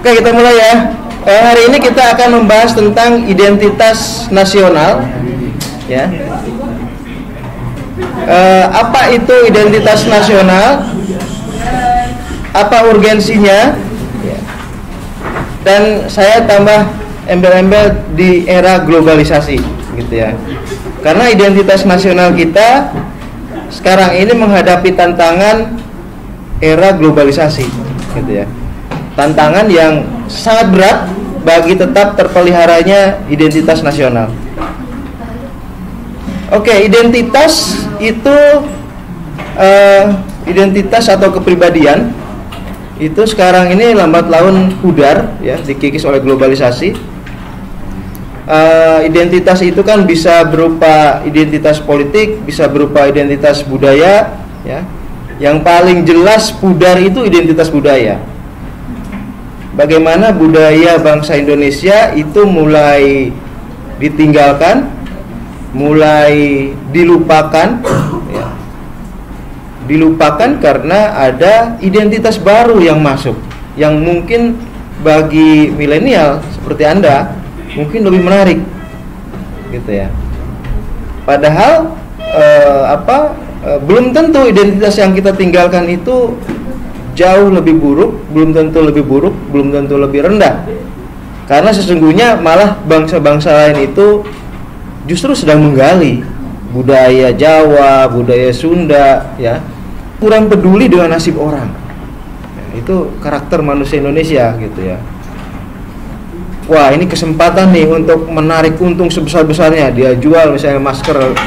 Oke, kita mulai ya. Hari ini kita akan membahas tentang identitas nasional. Ya. Apa itu identitas nasional? Apa urgensinya? Ya. Dan saya tambah embel-embel di era globalisasi, gitu ya. Karena identitas nasional kita sekarang ini menghadapi tantangan era globalisasi, gitu ya. Tantangan yang sangat berat bagi tetap terpeliharanya identitas nasional. Oke, identitas itu identitas atau kepribadian itu sekarang ini lambat laun pudar, ya, dikikis oleh globalisasi. Identitas itu kan bisa berupa identitas politik, bisa berupa identitas budaya, ya. Yang paling jelas pudar itu identitas budaya. Bagaimana budaya bangsa Indonesia itu mulai ditinggalkan, mulai dilupakan, ya. Dilupakan karena ada identitas baru yang masuk, yang mungkin bagi milenial seperti Anda mungkin lebih menarik, gitu ya. Padahal belum tentu identitas yang kita tinggalkan itu jauh lebih buruk, belum tentu lebih buruk, belum tentu lebih rendah. Karena sesungguhnya malah bangsa-bangsa lain itu justru sedang menggali budaya Jawa, budaya Sunda, ya, kurang peduli dengan nasib orang. Ya, itu karakter manusia Indonesia, gitu ya. Wah, ini kesempatan nih untuk menarik untung sebesar-besarnya. Dia jual misalnya masker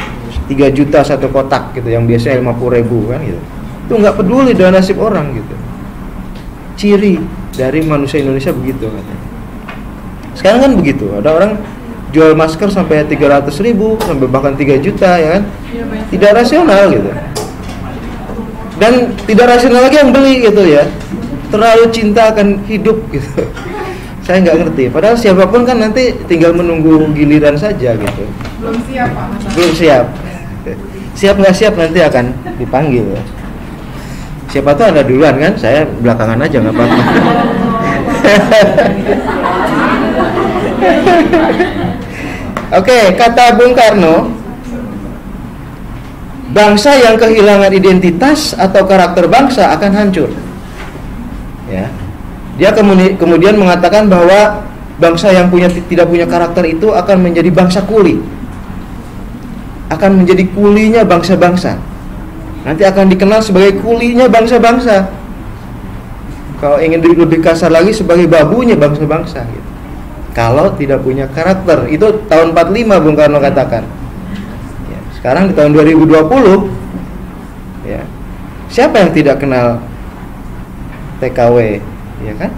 3 juta satu kotak, gitu, yang biasanya 50.000 kan, gitu. Itu nggak peduli dengan nasib orang, gitu. Ciri dari manusia Indonesia begitu, katanya. Sekarang kan begitu, ada orang jual masker sampai 300.000 sampai bahkan 3 juta, ya kan? Tidak rasional, gitu. Dan tidak rasional lagi yang beli, gitu ya. Terlalu cinta akan hidup, gitu. Saya nggak ngerti. Padahal siapapun kan nanti tinggal menunggu giliran saja, gitu. Belum siap, Pak. Belum siap. Siap nggak siap nanti akan dipanggil. Siapa tuh Anda duluan kan? Saya belakangan aja nggak apa-apa. Oke, kata Bung Karno, bangsa yang kehilangan identitas atau karakter bangsa akan hancur. Ya, dia kemudian mengatakan bahwa bangsa yang tidak punya karakter itu akan menjadi bangsa kuli, akan menjadi kulinya bangsa-bangsa. Nanti akan dikenal sebagai kulinya bangsa-bangsa. Kalau ingin lebih kasar lagi, sebagai babunya bangsa-bangsa, gitu. Kalau tidak punya karakter. Itu tahun 45 Bung Karno katakan, ya, sekarang di tahun 2020, ya, siapa yang tidak kenal TKW, ya kan?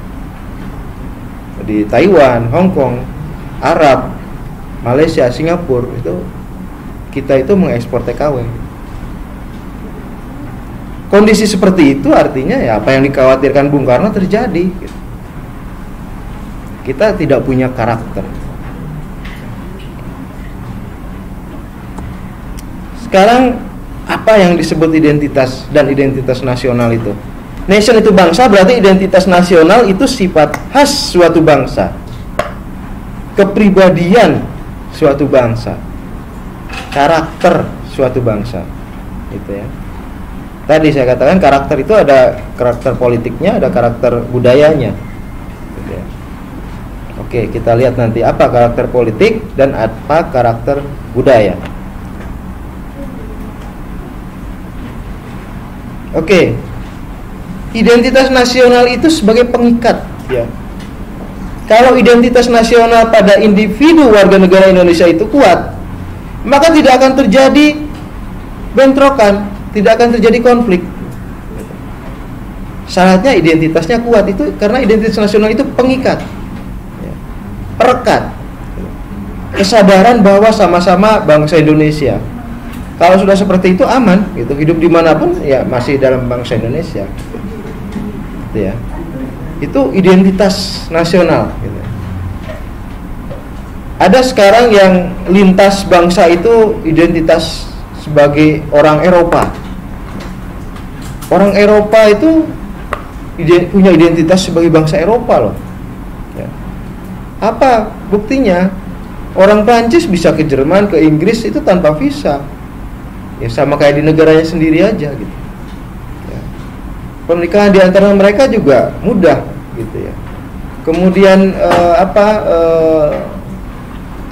Di Taiwan, Hong Kong, Arab, Malaysia, Singapura, itu kita itu mengekspor TKW. Kondisi seperti itu artinya ya apa yang dikhawatirkan Bung Karno terjadi, gitu. Kita tidak punya karakter. Sekarang apa yang disebut identitas dan identitas nasional itu? Nation itu bangsa, berarti identitas nasional itu sifat khas suatu bangsa, kepribadian suatu bangsa, karakter suatu bangsa, gitu ya. Tadi saya katakan karakter itu ada karakter politiknya, ada karakter budayanya, gitu ya. Oke, kita lihat nanti apa karakter politik dan apa karakter budaya. Oke, identitas nasional itu sebagai pengikat, ya. Kalau identitas nasional pada individu warga negara Indonesia itu kuat, maka tidak akan terjadi bentrokan, tidak akan terjadi konflik. Syaratnya identitasnya kuat, itu karena identitas nasional itu pengikat, ya, perekat, kesadaran bahwa sama-sama bangsa Indonesia. Kalau sudah seperti itu aman, gitu, hidup dimanapun ya masih dalam bangsa Indonesia, gitu ya. Itu identitas nasional, gitu. Ada sekarang yang lintas bangsa itu identitas sebagai orang Eropa. Orang Eropa itu punya identitas sebagai bangsa Eropa loh. Apa buktinya? Orang Prancis bisa ke Jerman, ke Inggris itu tanpa visa. Ya sama kayak di negaranya sendiri aja gitu. Ya. Pernikahan di antara mereka juga mudah gitu ya. Kemudian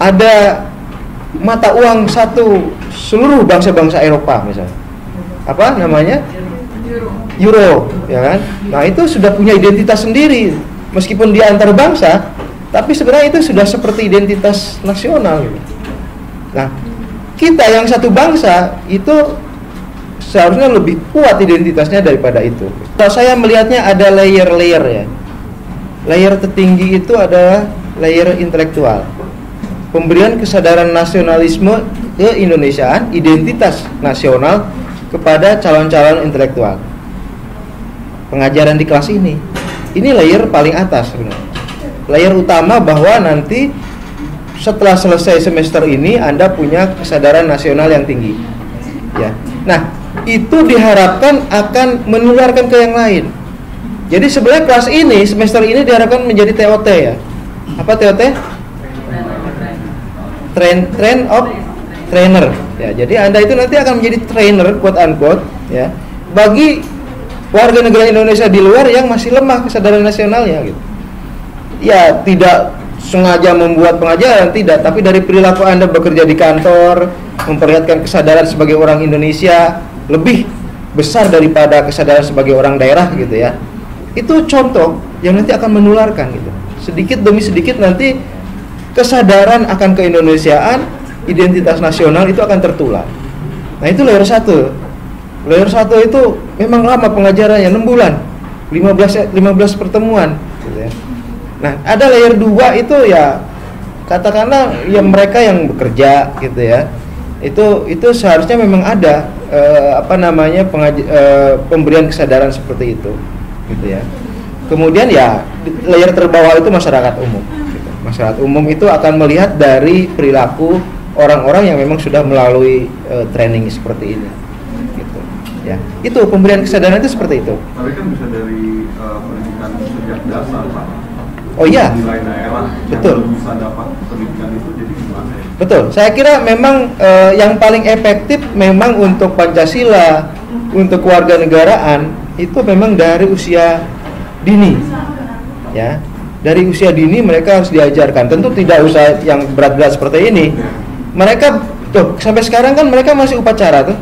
ada mata uang satu seluruh bangsa-bangsa Eropa misalnya. Apa namanya? Euro, ya kan? Nah, itu sudah punya identitas sendiri. Meskipun dia antar bangsa, tapi sebenarnya itu sudah seperti identitas nasional gitu. Nah, kita yang satu bangsa itu seharusnya lebih kuat identitasnya daripada itu. Kalau saya melihatnya ada layer-layer ya. Layer tertinggi itu adalah layer intelektual. Pemberian kesadaran nasionalisme ke-Indonesiaan, identitas nasional kepada calon-calon intelektual. Pengajaran di kelas ini layer paling atas sebenarnya. Layer utama bahwa nanti setelah selesai semester ini Anda punya kesadaran nasional yang tinggi. Ya. Nah, itu diharapkan akan menularkan ke yang lain. Jadi sebenarnya kelas ini semester ini diharapkan menjadi TOT ya. Apa TOT? Train of trainer. Ya, jadi Anda itu nanti akan menjadi trainer quote unquote ya bagi warga negara Indonesia di luar yang masih lemah kesadaran nasionalnya gitu. Ya, tidak sengaja membuat pengajaran, tidak, tapi dari perilaku Anda bekerja di kantor, memperlihatkan kesadaran sebagai orang Indonesia lebih besar daripada kesadaran sebagai orang daerah gitu ya. Itu contoh yang nanti akan menularkan gitu. Sedikit demi sedikit nanti kesadaran akan keindonesiaan, identitas nasional itu akan tertular. Nah, itu layer 1. Layer 1 itu memang lama pengajarannya, 6 bulan. 15 pertemuan gitu ya. Nah, ada layer 2 itu ya katakanlah ya mereka yang bekerja gitu ya. Itu seharusnya memang ada pemberian kesadaran seperti itu gitu ya. Kemudian ya layer terbawah itu masyarakat umum gitu. Masyarakat umum itu akan melihat dari perilaku orang-orang yang memang sudah melalui training seperti ini gitu. Ya. Itu pemberian kesadaran itu seperti itu. Tapi kan bisa dari pendidikan sejak dasar, Pak. Oh iya, nilai daerah betul. Yang bisa dapat pendidikan itu jadi gimana ya? Betul. Saya kira memang yang paling efektif memang untuk Pancasila, untuk kewarganegaraan itu memang dari usia dini, ya. Dari usia dini mereka harus diajarkan. Tentu tidak usah yang berat-berat seperti ini. Mereka tuh sampai sekarang kan mereka masih upacara tuh.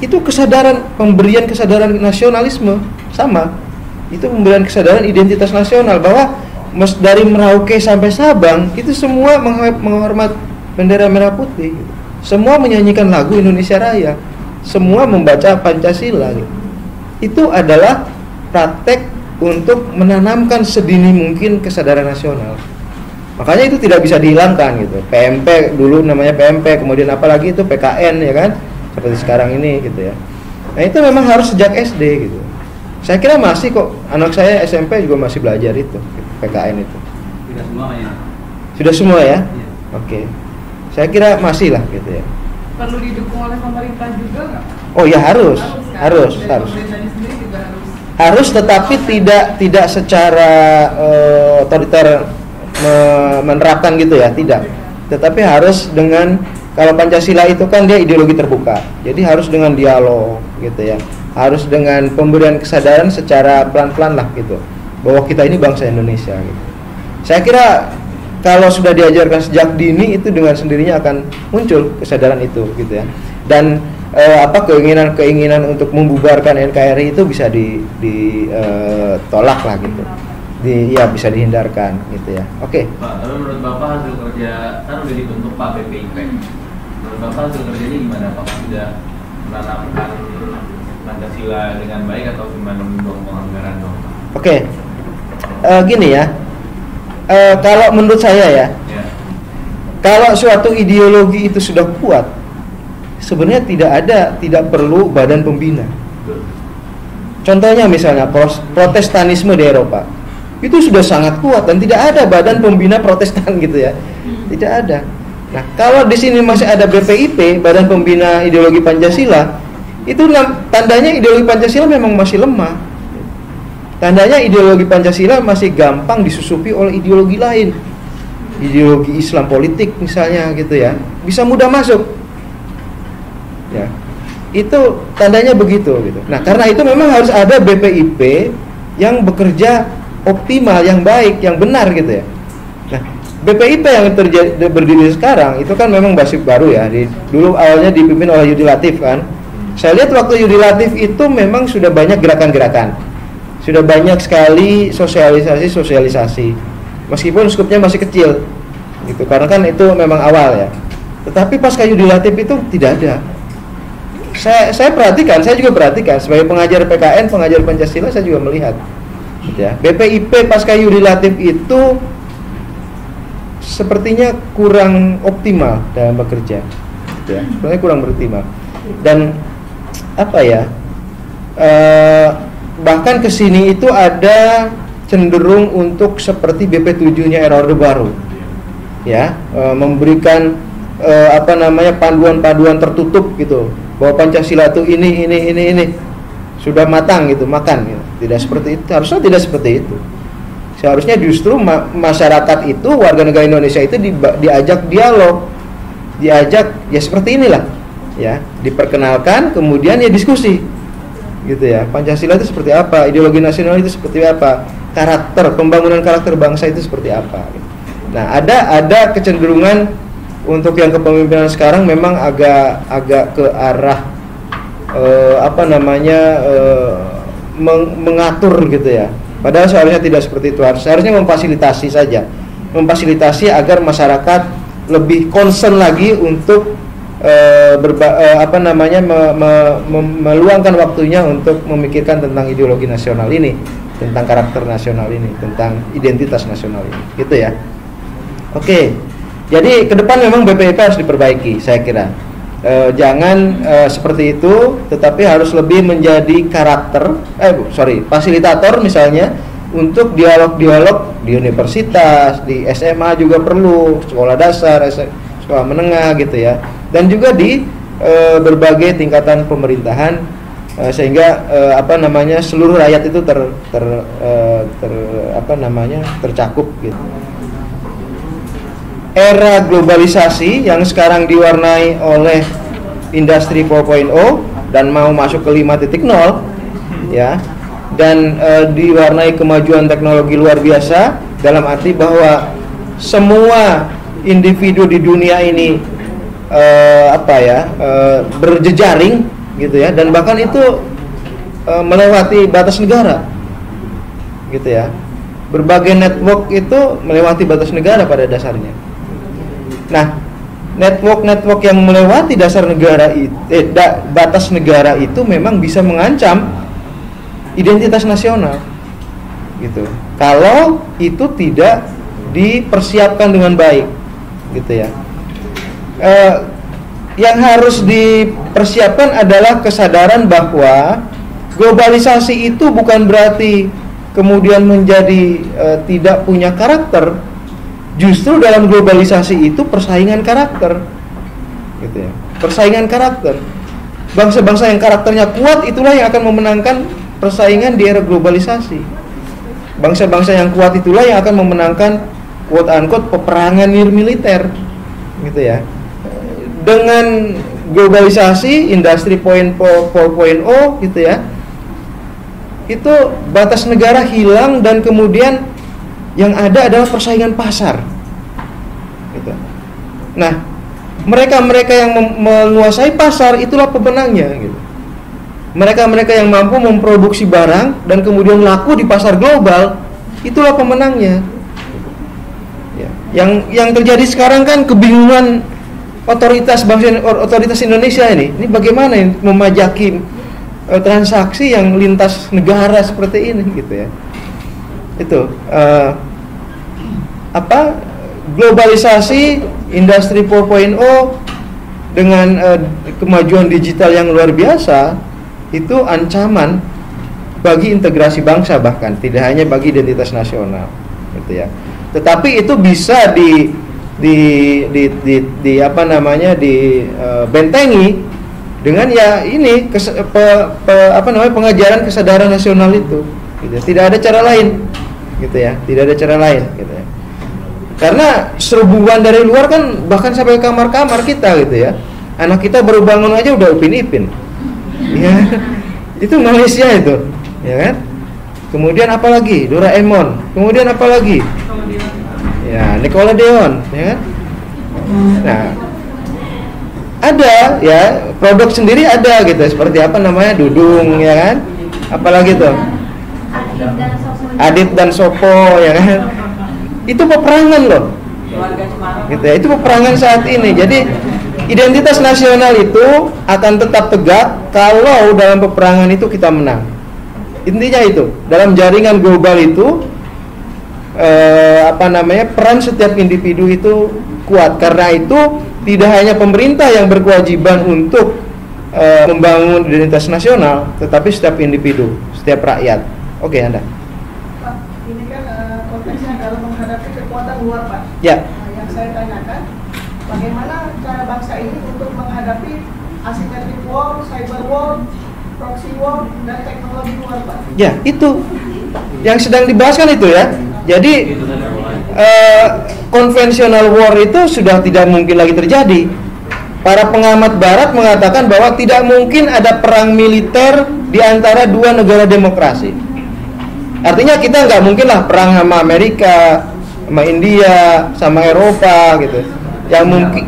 Itu kesadaran pemberian kesadaran nasionalisme sama. Itu pemberian kesadaran identitas nasional bahwa dari Merauke sampai Sabang itu semua menghormat bendera merah putih gitu. Semua menyanyikan lagu Indonesia Raya, semua membaca Pancasila gitu. Itu adalah praktek untuk menanamkan sedini mungkin kesadaran nasional. Makanya itu tidak bisa dihilangkan gitu. PMP dulu namanya PMP, kemudian apalagi itu PKN ya kan, seperti sekarang ini gitu ya. Nah, itu memang harus sejak SD gitu. Saya kira masih kok, anak saya SMP juga masih belajar itu PKN itu. Tidak semuanya. Sudah semua ya? Iya. Oke. Saya kira masih lah gitu ya. Perlu didukung oleh pemerintah juga nggak? Oh ya harus. Dari pemerintahnya sendiri juga harus, Tetapi tidak secara otoriter menerapkan gitu ya, tidak. Tetapi harus dengan, kalau Pancasila itu kan dia ideologi terbuka. Jadi harus dengan dialog gitu ya. Harus dengan pemberian kesadaran secara pelan-pelan lah gitu, bahwa kita ini bangsa Indonesia gitu. Saya kira kalau sudah diajarkan sejak dini itu dengan sendirinya akan muncul kesadaran itu gitu ya. Dan keinginan untuk membubarkan NKRI itu bisa ditolak lah gitu. Bisa dihindarkan gitu ya. Oke. Pak, lalu menurut Bapak hasil kerja kan udah dibentuk Pak BPIP. Menurut Bapak hasil kerjanya gimana Pak? Sudah menanamkan Pancasila dengan baik atau cuma mendorong anggaran dong? Oke. Gini ya. Kalau menurut saya ya. Kalau suatu ideologi itu sudah kuat, sebenarnya tidak perlu badan pembina. Contohnya misalnya Protestanisme di Eropa. Itu sudah sangat kuat dan tidak ada badan pembina Protestan gitu ya. Tidak ada. Nah, kalau di sini masih ada BPIP, Badan Pembina Ideologi Pancasila, itu tandanya ideologi Pancasila memang masih lemah. Tandanya ideologi Pancasila masih gampang disusupi oleh ideologi lain. ideologi Islam politik misalnya gitu ya, bisa mudah masuk. Ya. Itu tandanya begitu gitu. Nah, karena itu memang harus ada BPIP yang bekerja optimal, yang baik, yang benar gitu ya. Nah, BPIP yang berdiri sekarang itu kan memang basis baru ya. Dulu awalnya dipimpin oleh Yudi Latif kan. Saya lihat waktu Yudi Latif itu memang sudah banyak gerakan-gerakan. Sudah banyak sekali sosialisasi. Meskipun skupnya masih kecil gitu. Karena kan itu memang awal ya. Tetapi pasca Yudi Latif itu tidak ada. Saya perhatikan, saya juga perhatikan sebagai pengajar PKN, pengajar Pancasila, saya juga melihat ya, BPIP pasca Yudi Latif itu sepertinya kurang optimal dalam bekerja ya, sebenarnya kurang optimal. Dan apa ya, bahkan kesini itu ada cenderung untuk seperti BP7-nya era Orde Baru ya, memberikan panduan-panduan tertutup gitu, bahwa Pancasila itu ini sudah matang gitu, makan gitu. Tidak seperti itu, harusnya tidak seperti itu. Seharusnya justru masyarakat itu, warga negara Indonesia itu diajak dialog, diajak ya seperti inilah ya, diperkenalkan, kemudian ya diskusi gitu ya. Pancasila itu seperti apa, ideologi nasional itu seperti apa, karakter, pembangunan karakter bangsa itu seperti apa gitu. Nah, ada kecenderungan untuk yang kepemimpinan sekarang memang agak ke arah mengatur gitu ya. Padahal seharusnya tidak seperti itu. Seharusnya memfasilitasi saja, memfasilitasi agar masyarakat lebih concern lagi untuk meluangkan waktunya untuk memikirkan tentang ideologi nasional ini, tentang karakter nasional ini, tentang identitas nasional ini, gitu ya. Oke. Jadi ke depan memang BPIP harus diperbaiki, saya kira. Jangan seperti itu, tetapi harus lebih menjadi fasilitator misalnya untuk dialog-dialog di universitas, di SMA juga perlu, sekolah dasar, sekolah menengah gitu ya. Dan juga di berbagai tingkatan pemerintahan sehingga seluruh rakyat itu tercakup gitu. Era globalisasi yang sekarang diwarnai oleh industri 4.0 dan mau masuk ke 5.0 ya, dan diwarnai kemajuan teknologi luar biasa, dalam arti bahwa semua individu di dunia ini berjejaring gitu ya, dan bahkan itu melewati batas negara gitu ya. Berbagai network itu melewati batas negara pada dasarnya. Nah, network yang melewati batas negara itu memang bisa mengancam identitas nasional, gitu. Kalau itu tidak dipersiapkan dengan baik, gitu ya. Yang harus dipersiapkan adalah kesadaran bahwa globalisasi itu bukan berarti kemudian menjadi tidak punya karakter. Justru dalam globalisasi itu persaingan karakter, gitu ya. Persaingan karakter. Bangsa-bangsa yang karakternya kuat itulah yang akan memenangkan persaingan di era globalisasi. Bangsa-bangsa yang kuat itulah yang akan memenangkan quote-unquote peperangan militer, gitu ya. Dengan globalisasi, industri 4.0 gitu ya, itu batas negara hilang dan kemudian yang ada adalah persaingan pasar gitu. Nah, mereka yang menguasai pasar itulah pemenangnya gitu. Mereka yang mampu memproduksi barang dan kemudian laku di pasar global, itulah pemenangnya ya. Yang terjadi sekarang kan kebingungan otoritas Indonesia ini bagaimana memajaki transaksi yang lintas negara seperti ini gitu ya. Itu globalisasi, industri 4.0 dengan kemajuan digital yang luar biasa itu ancaman bagi integrasi bangsa, bahkan tidak hanya bagi identitas nasional gitu ya. Tetapi itu bisa dibentengi dengan ya ini pengajaran kesadaran nasional itu gitu. Tidak ada cara lain gitu ya, tidak ada cara lain gitu ya. Karena serbuan dari luar kan bahkan sampai kamar-kamar kita gitu ya. Anak kita baru bangun aja udah upin-ipin. Ya. Itu Malaysia itu, ya kan? Kemudian apa lagi? Doraemon. Kemudian apa lagi? Ya, Nickelodeon, ya kan? Nah, ada ya, produk sendiri ada gitu. Seperti apa namanya? Dudung, ya kan? Apalagi tuh? Adit dan Sopo, ya kan? Itu peperangan loh. Gitu ya. Itu peperangan saat ini. Jadi identitas nasional itu akan tetap tegak kalau dalam peperangan itu kita menang. Intinya itu, dalam jaringan global itu peran setiap individu itu kuat. Karena itu tidak hanya pemerintah yang berkewajiban untuk membangun identitas nasional, tetapi setiap individu, setiap rakyat. Oke, Anda. Pak, ini kan konteksnya adalah menghadapi kekuatan luar, Pak. Ya. Yang saya tanyakan, bagaimana cara bangsa ini untuk menghadapi asymmetric war, cyber war, proxy war, dan teknologi luar, Pak? Ya, itu yang sedang dibahas kan itu ya. Jadi konvensional war itu sudah tidak mungkin lagi terjadi. Para pengamat Barat mengatakan bahwa tidak mungkin ada perang militer di antara dua negara demokrasi. Artinya kita nggak mungkin lah perang sama Amerika, sama India, sama Eropa gitu. Yang mungkin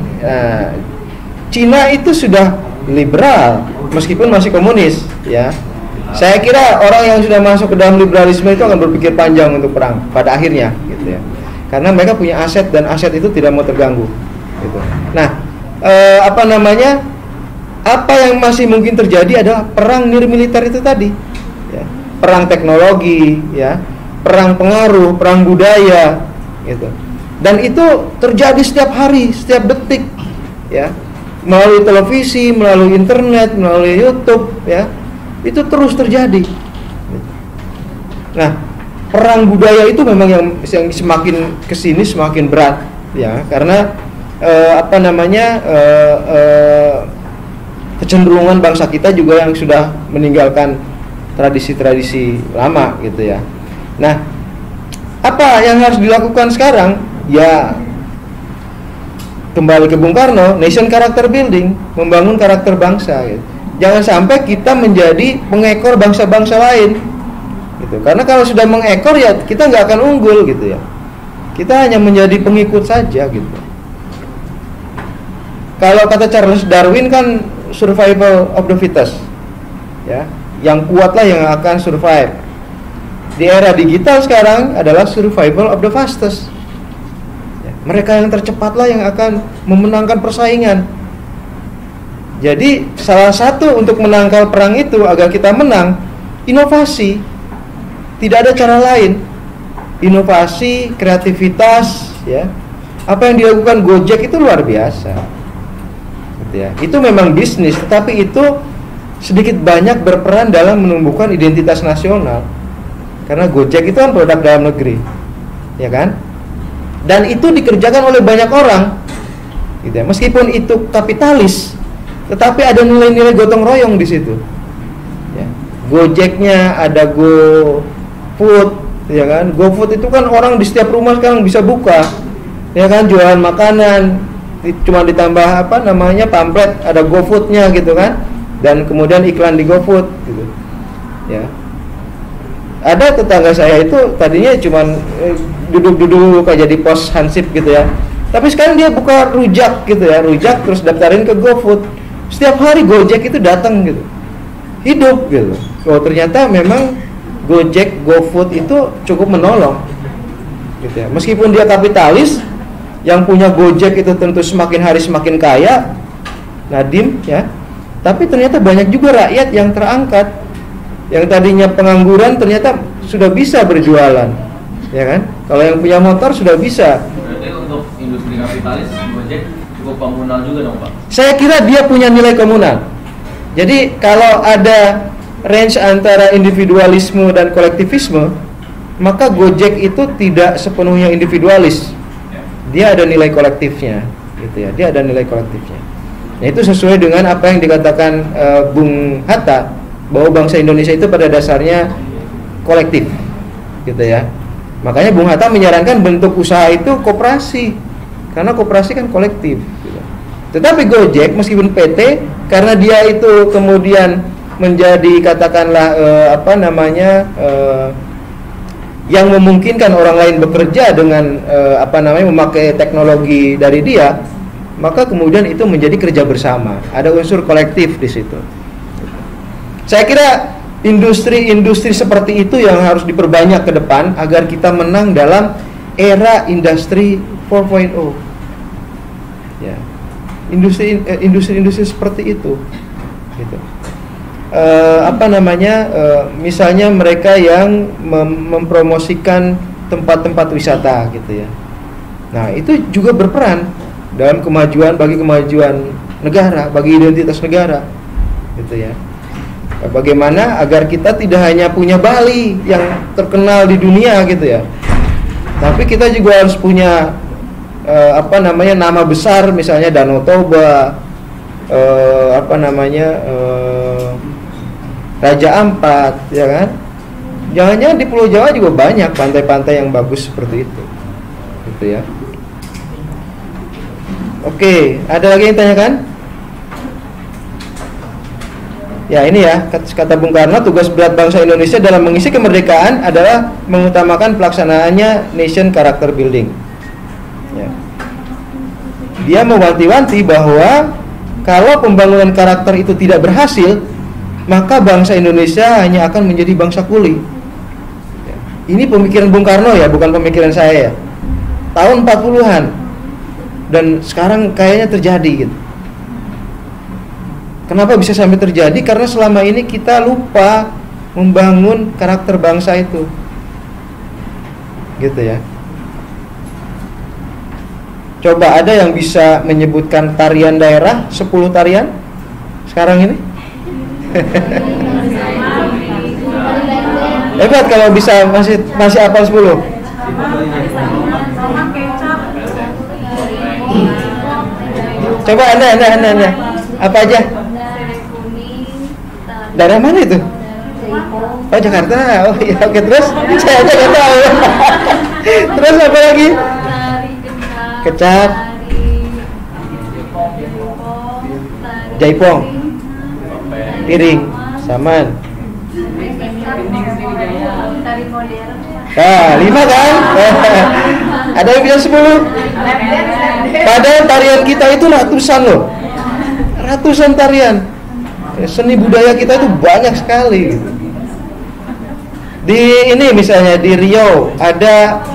Cina itu sudah liberal meskipun masih komunis ya. Saya kira orang yang sudah masuk ke dalam liberalisme itu akan berpikir panjang untuk perang pada akhirnya gitu ya. Karena mereka punya aset dan aset itu tidak mau terganggu gitu. Nah, apa yang masih mungkin terjadi adalah perang nirmiliter itu tadi ya. Perang teknologi ya, perang pengaruh, perang budaya gitu. Dan itu terjadi setiap hari, setiap detik ya. Melalui televisi, melalui internet, melalui YouTube ya. Itu terus terjadi. Nah, perang budaya itu memang yang semakin kesini semakin berat ya, karena kecenderungan bangsa kita juga yang sudah meninggalkan tradisi-tradisi lama gitu ya. Nah, apa yang harus dilakukan sekarang? Ya, kembali ke Bung Karno, nation character building, membangun karakter bangsa gitu. Jangan sampai kita menjadi pengekor bangsa-bangsa lain gitu. Karena kalau sudah mengekor ya kita nggak akan unggul gitu ya. Kita hanya menjadi pengikut saja gitu. Kalau kata Charles Darwin kan survival of the fittest ya. Yang kuatlah yang akan survive. Di era digital sekarang adalah survival of the fastest ya. Mereka yang tercepatlah yang akan memenangkan persaingan. Jadi salah satu untuk menangkal perang itu agar kita menang, inovasi. Tidak ada cara lain. Inovasi, kreativitas, ya. Apa yang dilakukan Gojek itu luar biasa. Gitu ya. Itu memang bisnis, tetapi itu sedikit banyak berperan dalam menumbuhkan identitas nasional. Karena Gojek itu kan produk dalam negeri, ya kan? Dan itu dikerjakan oleh banyak orang. Gitu ya. Meskipun itu kapitalis, tetapi ada nilai-nilai gotong royong di situ. Ya. Gojeknya ada GoFood, ya kan? GoFood itu kan orang di setiap rumah sekarang bisa buka, ya kan? Jualan makanan, cuma ditambah pamflet ada GoFoodnya gitu kan? Dan kemudian iklan di GoFood, gitu. Ya. Ada tetangga saya itu tadinya cuma duduk-duduk aja di pos hansip gitu ya. Tapi sekarang dia buka rujak gitu ya, rujak terus daftarin ke GoFood. Setiap hari Gojek itu datang gitu, hidup gitu. Oh ternyata memang Gojek, GoFood itu cukup menolong gitu ya. Meskipun dia kapitalis, yang punya Gojek itu tentu semakin hari semakin kaya, Nadim ya. Tapi ternyata banyak juga rakyat yang terangkat, yang tadinya pengangguran ternyata sudah bisa berjualan, ya kan? Kalau yang punya motor sudah bisa. Berarti untuk industri kapitalis Gojek cukup komunal juga dong Pak? Saya kira dia punya nilai komunal. Jadi kalau ada range antara individualisme dan kolektivisme, maka Gojek itu tidak sepenuhnya individualis. Dia ada nilai kolektifnya, gitu ya. Dia ada nilai kolektifnya. Nah, itu sesuai dengan apa yang dikatakan Bung Hatta, bahwa bangsa Indonesia itu pada dasarnya kolektif, gitu ya. Makanya Bung Hatta menyarankan bentuk usaha itu koperasi, karena koperasi kan kolektif gitu. Tetapi Gojek meskipun PT, karena dia itu kemudian menjadi katakanlah yang memungkinkan orang lain bekerja dengan memakai teknologi dari dia, maka kemudian itu menjadi kerja bersama. Ada unsur kolektif di situ. Saya kira industri-industri seperti itu yang harus diperbanyak ke depan agar kita menang dalam era industri 4.0. Ya. Industri seperti itu. Gitu. Misalnya mereka yang mempromosikan tempat-tempat wisata gitu ya. Nah, itu juga berperan dalam kemajuan negara, bagi identitas negara gitu ya. Bagaimana agar kita tidak hanya punya Bali yang terkenal di dunia gitu ya, tapi kita juga harus punya nama besar, misalnya Danau Toba, Raja Ampat, ya kan? Jangan-jangan di Pulau Jawa juga banyak pantai-pantai yang bagus seperti itu, gitu ya. Oke, ada lagi yang tanyakan? Ya ini ya, kata Bung Karno, tugas berat bangsa Indonesia dalam mengisi kemerdekaan adalah mengutamakan pelaksanaannya nation character building. Ya. Dia mewanti-wanti bahwa kalau pembangunan karakter itu tidak berhasil, maka bangsa Indonesia hanya akan menjadi bangsa kuli. Ya. Ini pemikiran Bung Karno ya, bukan pemikiran saya ya. Tahun 40-an. Dan sekarang kayaknya terjadi gitu. Kenapa bisa sampai terjadi? Karena selama ini kita lupa membangun karakter bangsa itu. Gitu ya. Coba ada yang bisa menyebutkan tarian daerah 10 tarian sekarang ini? Hebat kalau bisa masih hafal 10. Coba anda apa aja? Daerah mana itu? Oh, Jakarta. Oh iya, oke, terus saya aja nggak tahu. Terus apa lagi? Kecap, jaipong, piring, saman. Nah, 5 kan? Ada yang bisa 10? Padahal tarian kita itu ratusan loh. Ratusan tarian. Seni budaya kita itu banyak sekali gitu. Di ini misalnya di Riau ada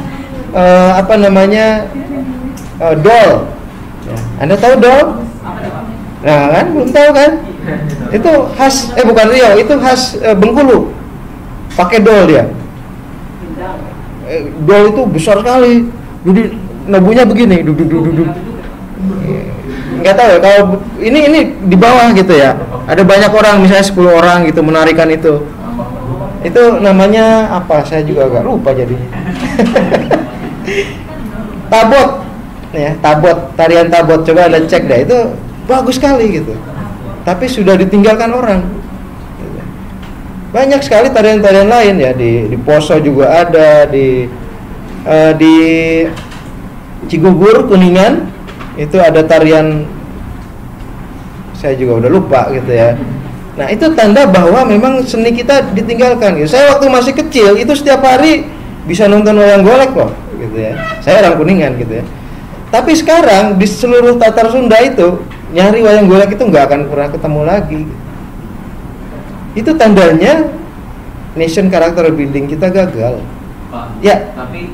dol. Anda tahu dol? Nah kan, belum tahu kan? Itu khas, bukan Riau, itu khas Bengkulu. Pakai dol dia. Dol itu besar sekali. Jadi nebunya begini, duduk. Nggak tahu ya, kalau ini di bawah gitu ya. Ada banyak orang, misalnya 10 orang gitu menarikan itu. Itu namanya apa? Saya juga agak lupa jadinya. Tabot. Ya, tabot, tarian tabot, coba Anda cek deh, itu bagus sekali gitu. Tapi sudah ditinggalkan orang. Banyak sekali tarian-tarian lain ya, di Poso juga ada, di Cigugur, Kuningan itu ada tarian, saya juga udah lupa gitu ya. Nah, itu tanda bahwa memang seni kita ditinggalkan gitu. Saya waktu masih kecil itu setiap hari bisa nonton wayang golek loh gitu ya. Saya orang Kuningan gitu ya. Tapi sekarang di seluruh Tatar Sunda itu nyari wayang golek itu nggak akan pernah ketemu lagi. Itu tandanya nation character building kita gagal. Pak, ya. Tapi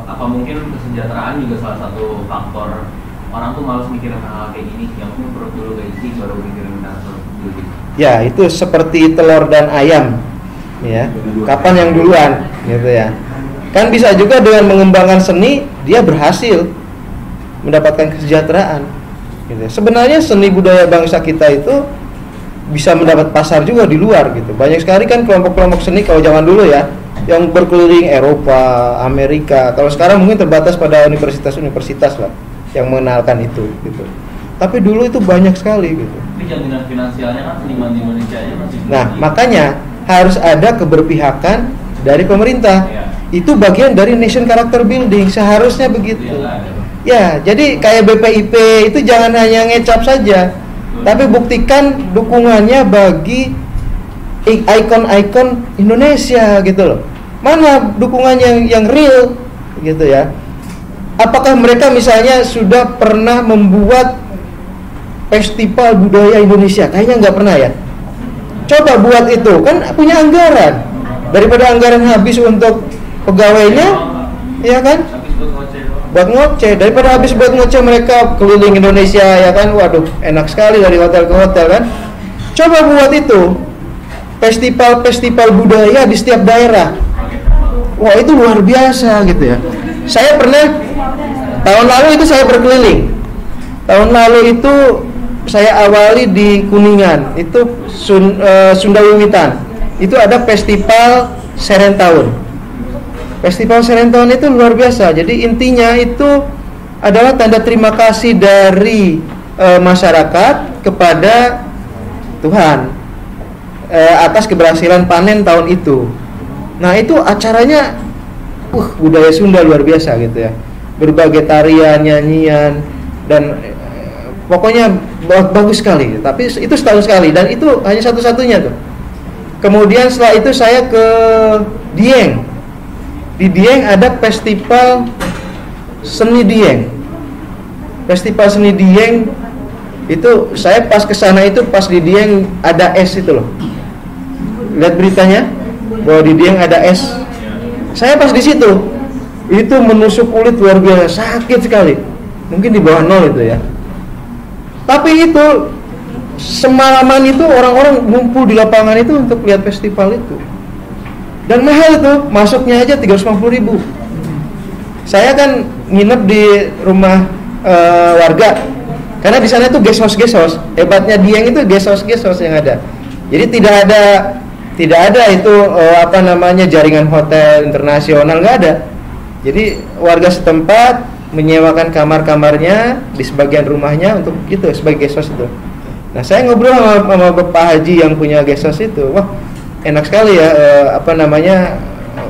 apa mungkin kesejahteraan juga salah satu faktor orang tuh malas mikirin hal kayak gini, yang perut dulu kayak gini baru mikirin character building. Ya, itu seperti telur dan ayam. Ya. Kapan yang duluan gitu ya. Kan bisa juga dengan mengembangkan seni dia berhasil mendapatkan kesejahteraan gitu. Sebenarnya seni budaya bangsa kita itu bisa mendapat pasar juga di luar gitu. Banyak sekali kan kelompok-kelompok seni kalau zaman dulu ya yang berkeliling Eropa, Amerika. Kalau sekarang mungkin terbatas pada universitas-universitas lah yang mengenalkan itu gitu. Tapi dulu itu banyak sekali gitu. Tapi jaminan finansialnya kan seniman di Indonesia aja masih. Nah, makanya harus ada keberpihakan dari pemerintah. Ya. Itu bagian dari nation character building, seharusnya begitu. Ya, jadi kayak BPIP itu jangan hanya ngecap saja, tapi buktikan dukungannya bagi ikon-ikon Indonesia gitu loh. Mana dukungan yang real gitu ya. Apakah mereka misalnya sudah pernah membuat festival budaya Indonesia? Kayaknya nggak pernah ya. Coba buat itu, kan punya anggaran. Daripada anggaran habis untuk pegawainya, ya kan? Buat ngoceh, daripada habis buat ngoceh mereka keliling Indonesia, ya kan? Waduh, enak sekali dari hotel ke hotel kan? Coba buat itu, festival-festival budaya di setiap daerah. Wah, itu luar biasa gitu ya. Saya pernah tahun lalu itu saya berkeliling. Tahun lalu itu saya awali di Kuningan, itu Sunda Wiwitan. Itu ada festival Serentahun. Festival Serentahun itu luar biasa. Jadi intinya itu adalah tanda terima kasih dari masyarakat kepada Tuhan atas keberhasilan panen tahun itu. Nah, itu acaranya budaya Sunda luar biasa gitu ya. Berbagai tarian, nyanyian, dan pokoknya bagus sekali. Tapi itu setahun sekali, dan itu hanya satu-satunya tuh. Kemudian setelah itu saya ke Dieng. Di Dieng ada festival seni Dieng. Festival seni Dieng itu saya pas ke sana itu pas di Dieng ada es itu loh. Lihat beritanya bahwa di Dieng ada es. Saya pas di situ itu menusuk kulit luar biasa, sakit sekali. Mungkin di bawah 0 itu ya. Tapi itu semalaman itu orang-orang ngumpul di lapangan itu untuk lihat festival itu. Dan mahal itu, masuknya aja 350.000. Saya kan nginep di rumah warga. Karena di sana itu guest house. Hebatnya Dieng itu guest house yang ada. Jadi tidak ada itu jaringan hotel internasional, nggak ada. Jadi warga setempat menyewakan kamar-kamarnya di sebagian rumahnya untuk itu sebagai guest house itu. Nah, saya ngobrol sama Bapak Haji yang punya guest house itu. Wah, enak sekali ya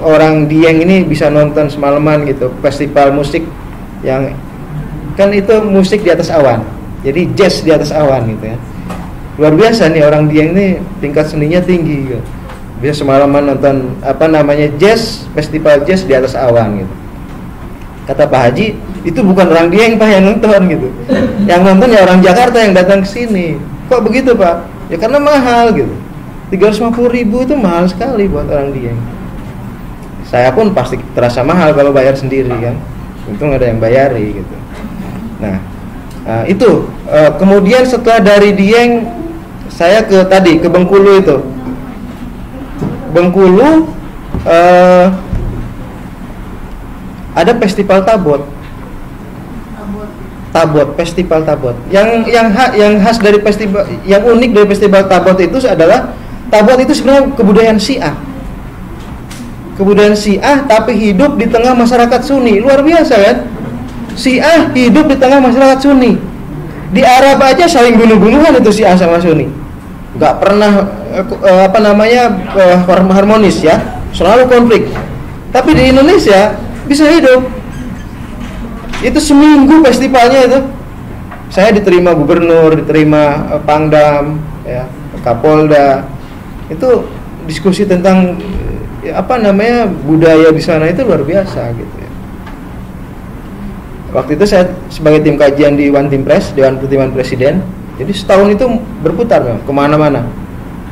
orang Dieng ini bisa nonton semalaman gitu, festival musik yang kan itu musik di atas awan. Jadi jazz di atas awan gitu ya. Luar biasa nih orang Dieng ini, tingkat seninya tinggi gitu. Bisa semalaman nonton jazz, festival jazz di atas awan gitu. Kata Pak Haji, itu bukan orang Dieng Pak yang nonton gitu. Yang nonton ya orang Jakarta yang datang ke sini. Kok begitu Pak? Ya karena mahal gitu. 350.000 itu mahal sekali buat orang Dieng. Saya pun pasti terasa mahal kalau bayar sendiri kan. Untung ada yang bayari gitu. Nah, itu kemudian setelah dari Dieng saya ke Bengkulu itu. Bengkulu ada festival Tabot, festival Tabot. Yang khas dari festival, yang unik dari festival Tabot itu adalah Tabot itu sebenarnya kebudayaan Syiah. Kebudayaan Syiah tapi hidup di tengah masyarakat Sunni. Luar biasa kan? Syiah hidup di tengah masyarakat Sunni. Di Arab aja saling bunuh-bunuhan itu Syiah sama Sunni. Enggak pernah harmonis ya. Selalu konflik. Tapi di Indonesia bisa hidup. Itu seminggu festivalnya itu. Saya diterima gubernur, diterima Pangdam, ya, Kapolda. Itu diskusi tentang budaya di sana itu luar biasa gitu ya. Waktu itu saya sebagai tim kajian di One Team Press, Dewan Pertimbangan Presiden. Jadi setahun itu berputar kemana-mana.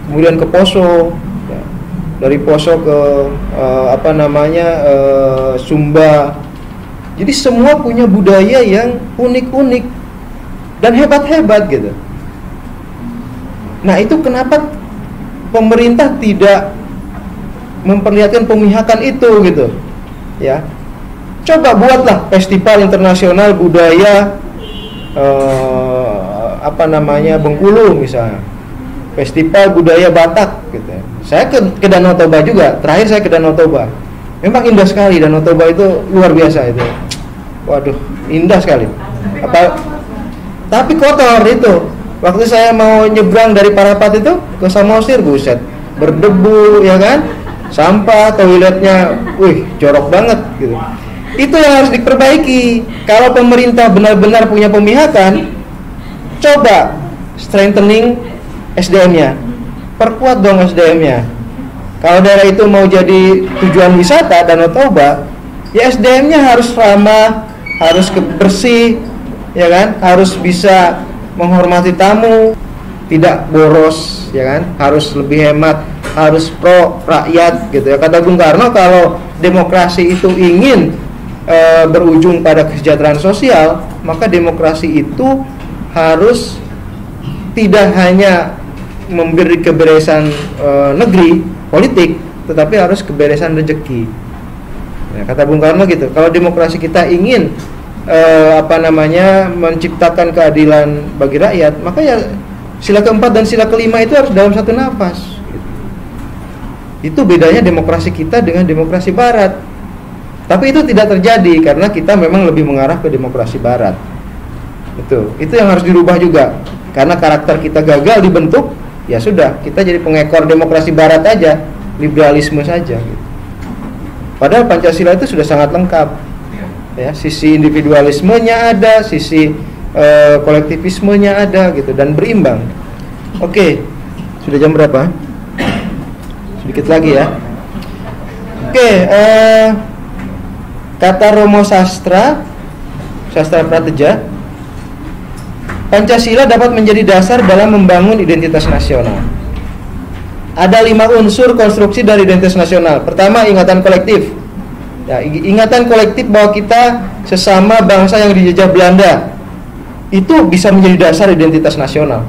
Kemudian ke Poso, ya. Dari Poso ke Sumba. Jadi semua punya budaya yang unik-unik dan hebat-hebat gitu. Nah, itu kenapa pemerintah tidak memperlihatkan pemihakan itu gitu, ya. Coba buatlah festival internasional budaya Bengkulu misalnya, festival budaya Batak gitu. Saya ke Danau Toba juga, terakhir saya ke Danau Toba. Memang indah sekali Danau Toba itu, luar biasa itu. Waduh, indah sekali. Tapi kotor itu. Waktu saya mau nyebrang dari Parapat itu ke Samosir, buset, berdebu ya kan? sampah, toiletnya, wih, jorok banget gitu. Itu yang harus diperbaiki. Kalau pemerintah benar-benar punya pemihakan, coba strengthening SDM-nya, perkuat dong SDM-nya. Kalau daerah itu mau jadi tujuan wisata Danau Toba, ya SDM-nya harus ramah, harus bersih, ya kan, harus bisa menghormati tamu, tidak boros, ya kan, harus lebih hemat, harus pro rakyat gitu ya. Kata Bung Karno, kalau demokrasi itu ingin berujung pada kesejahteraan sosial, maka demokrasi itu harus tidak hanya memberi keberesan negeri politik, tetapi harus keberesan rezeki. Ya, kata Bung Karno gitu. Kalau demokrasi kita ingin menciptakan keadilan bagi rakyat, maka ya sila keempat dan sila kelima itu harus dalam satu nafas. Gitu. Itu bedanya demokrasi kita dengan demokrasi Barat. Tapi itu tidak terjadi karena kita memang lebih mengarah ke demokrasi Barat. Itu yang harus dirubah juga. Karena karakter kita gagal dibentuk, ya sudah, kita jadi pengekor demokrasi Barat aja, liberalisme saja. Gitu. Padahal Pancasila itu sudah sangat lengkap. Ya, sisi individualismenya ada, sisi kolektivismenya ada gitu, dan berimbang. Oke, sudah jam berapa? Sedikit lagi ya. Oke, kata Romo Sastra Prateja, Pancasila dapat menjadi dasar dalam membangun identitas nasional. Ada 5 unsur konstruksi dari identitas nasional. Pertama, ingatan kolektif. Ya, ingatan kolektif bahwa kita sesama bangsa yang dijajah Belanda, itu bisa menjadi dasar identitas nasional.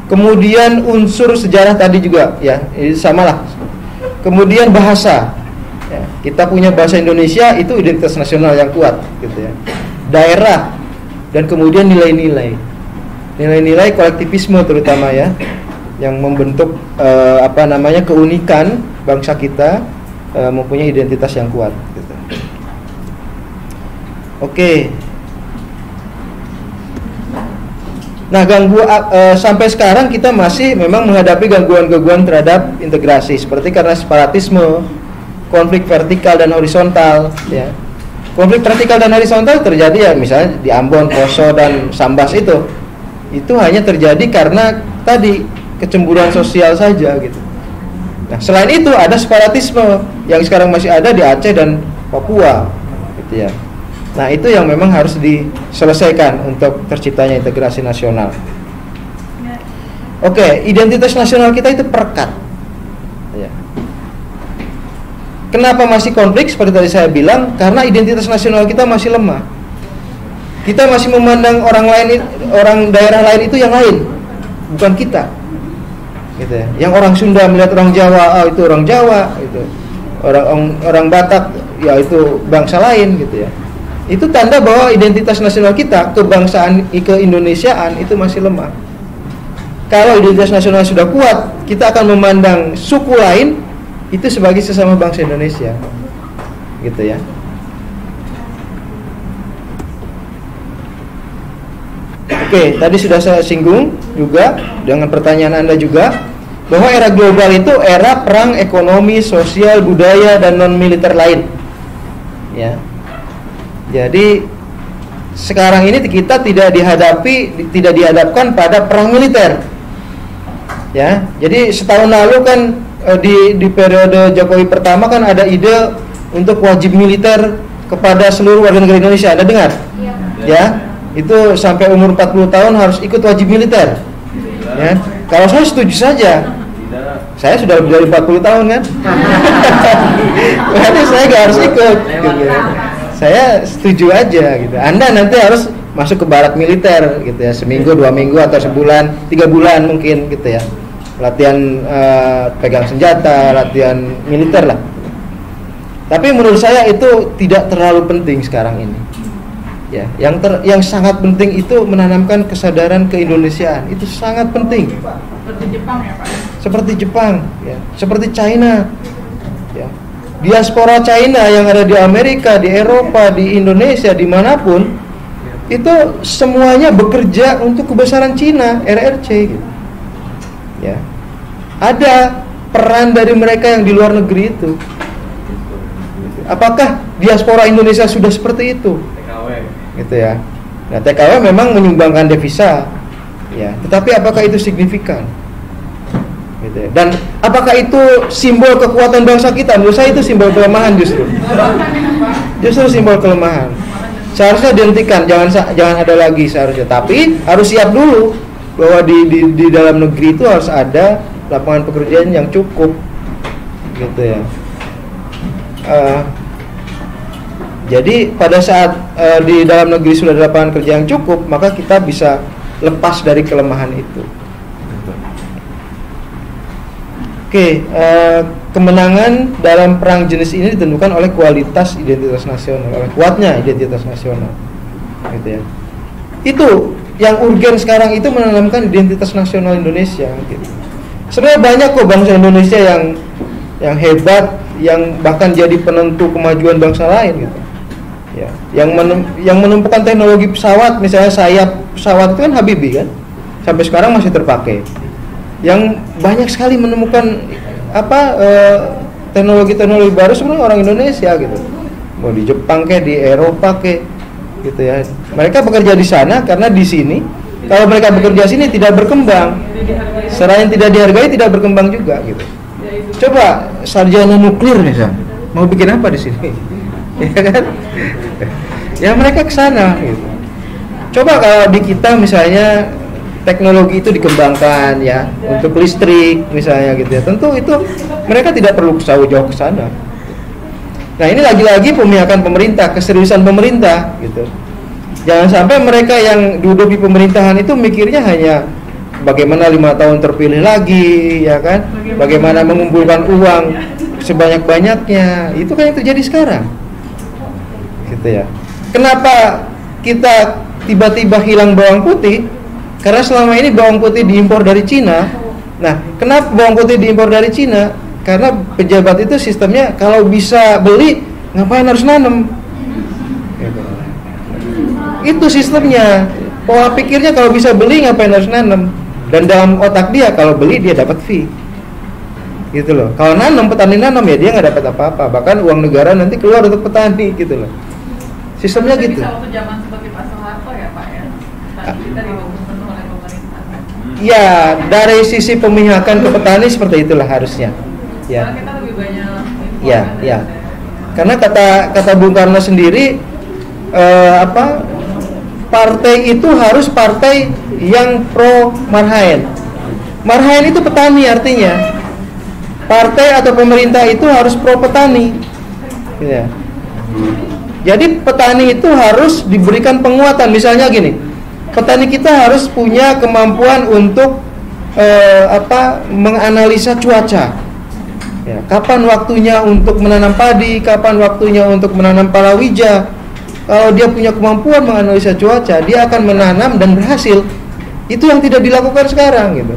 Kemudian unsur sejarah tadi juga, ya, ini samalah. Kemudian bahasa, ya, kita punya bahasa Indonesia, itu identitas nasional yang kuat, gitu ya. Daerah, dan kemudian nilai-nilai kolektivisme terutama ya, yang membentuk keunikan bangsa kita, mempunyai identitas yang kuat, gitu. Oke. Nah, sampai sekarang kita masih memang menghadapi gangguan-gangguan terhadap integrasi, seperti karena separatisme, konflik vertikal dan horizontal, ya. Konflik vertikal dan horizontal terjadi ya misalnya di Ambon, Poso dan Sambas itu hanya terjadi karena tadi kecemburuan sosial saja gitu. Nah, selain itu ada separatisme yang sekarang masih ada di Aceh dan Papua, gitu ya. Nah, itu yang memang harus diselesaikan untuk terciptanya integrasi nasional. Oke, identitas nasional kita itu perekat. Ya. Kenapa masih konflik? Seperti tadi saya bilang, karena identitas nasional kita masih lemah. Kita masih memandang orang daerah lain itu yang lain, bukan kita. Gitu ya. Yang orang Sunda melihat orang Jawa, itu orang Jawa, gitu. Orang Batak, ya itu bangsa lain, gitu ya. Itu tanda bahwa identitas nasional kita, kebangsaan, keindonesiaan itu masih lemah. Kalau identitas nasional sudah kuat, kita akan memandang suku lain itu sebagai sesama bangsa Indonesia, gitu ya. Oke, tadi sudah saya singgung juga dengan pertanyaan Anda juga, bahwa era global itu era perang ekonomi, sosial, budaya dan non militer lain. Ya. Jadi sekarang ini kita tidak dihadapkan pada perang militer. Ya. Jadi setahun lalu kan di periode Jokowi pertama kan ada ide untuk wajib militer kepada seluruh warga negara Indonesia. Anda dengar? Ya. Itu sampai umur 40 tahun harus ikut wajib militer. Ya. Kalau saya setuju saja. Saya sudah lebih dari 40 tahun kan. Berarti saya gak harus ikut gitu. Saya setuju aja gitu. Anda nanti harus masuk ke barak militer gitu ya, seminggu, 2 minggu atau sebulan, 3 bulan mungkin gitu ya. Latihan pegang senjata, latihan militer lah. Tapi menurut saya itu tidak terlalu penting sekarang ini. Ya, yang sangat penting itu menanamkan kesadaran keindonesiaan. Itu sangat penting. Seperti Jepang ya, Pak. Seperti Jepang, ya, seperti China. Ya. Diaspora China yang ada di Amerika, di Eropa, di Indonesia, dimanapun, itu semuanya bekerja untuk kebesaran Cina, RRC gitu. Ya. Ada peran dari mereka yang di luar negeri itu? Apakah diaspora Indonesia sudah seperti itu? TKW. Gitu ya. Nah, TKW memang menyumbangkan devisa, ya. Tetapi apakah itu signifikan? Gitu ya. Dan apakah itu simbol kekuatan bangsa kita? Menurut saya itu simbol kelemahan justru. Justru simbol kelemahan. Seharusnya dihentikan, jangan ada lagi seharusnya. Tapi harus siap dulu bahwa di dalam negeri itu harus ada lapangan pekerjaan yang cukup, gitu ya. Jadi pada saat di dalam negeri sudah ada lapangan kerja yang cukup, maka kita bisa lepas dari kelemahan itu. Oke, kemenangan dalam perang jenis ini ditentukan oleh kualitas identitas nasional, oleh kuatnya identitas nasional, gitu ya. Itu yang urgen sekarang itu menanamkan identitas nasional Indonesia. Gitu. Sebenarnya banyak kok bangsa Indonesia yang hebat, yang bahkan jadi penentu kemajuan bangsa lain, gitu. Ya, yang menumpukan teknologi pesawat, misalnya sayap pesawat itu kan Habibie kan, sampai sekarang masih terpakai. Yang banyak sekali menemukan teknologi-teknologi baru sebenarnya orang Indonesia gitu. Mau di Jepang kayak di Eropa kayak gitu ya. Mereka bekerja di sana karena di sini kalau mereka bekerja sini tidak berkembang. Selain tidak dihargai tidak berkembang juga gitu. Coba sarjana nuklir misalnya mau bikin apa di sini? Ya kan? Ya mereka ke sana gitu. Coba kalau di kita misalnya teknologi itu dikembangkan ya untuk listrik misalnya gitu ya. Tentu itu mereka tidak perlu jauh-jauh ke sana. Nah, ini lagi-lagi pemihakan pemerintah, keseriusan pemerintah gitu. Jangan sampai mereka yang duduk di pemerintahan itu mikirnya hanya bagaimana 5 tahun terpilih lagi ya kan? Bagaimana mengumpulkan uang sebanyak-banyaknya. Itu kan yang terjadi sekarang. Gitu ya. Kenapa kita tiba-tiba hilang bawang putih? Karena selama ini bawang putih diimpor dari Cina. Nah, kenapa bawang putih diimpor dari Cina? Karena pejabat itu sistemnya kalau bisa beli, ngapain harus nanam? Itu sistemnya. Pola pikirnya kalau bisa beli, ngapain harus nanam? Dan dalam otak dia kalau beli dia dapat fee. Gitu loh. Kalau nanam, petani nanam ya dia nggak dapat apa-apa. Bahkan uang negara nanti keluar untuk petani gitu loh. Sistemnya gitu. Bisa waktu zaman seperti Pak Soeharto ya Pak ya. Kita didukung penuh oleh pemerintah. Ya, dari sisi pemihakan ke petani seperti itulah harusnya. Ya. Karena kita lebih banyak info. Ya, ya. Karena kata Bung Karno sendiri partai itu harus partai yang pro marhaen. Marhaen itu petani artinya. Partai atau pemerintah itu harus pro petani. Ya. Jadi petani itu harus diberikan penguatan. Misalnya gini, petani kita harus punya kemampuan untuk menganalisa cuaca. Ya, kapan waktunya untuk menanam padi, kapan waktunya untuk menanam palawija. Kalau dia punya kemampuan menganalisa cuaca, dia akan menanam dan berhasil. Itu yang tidak dilakukan sekarang gitu.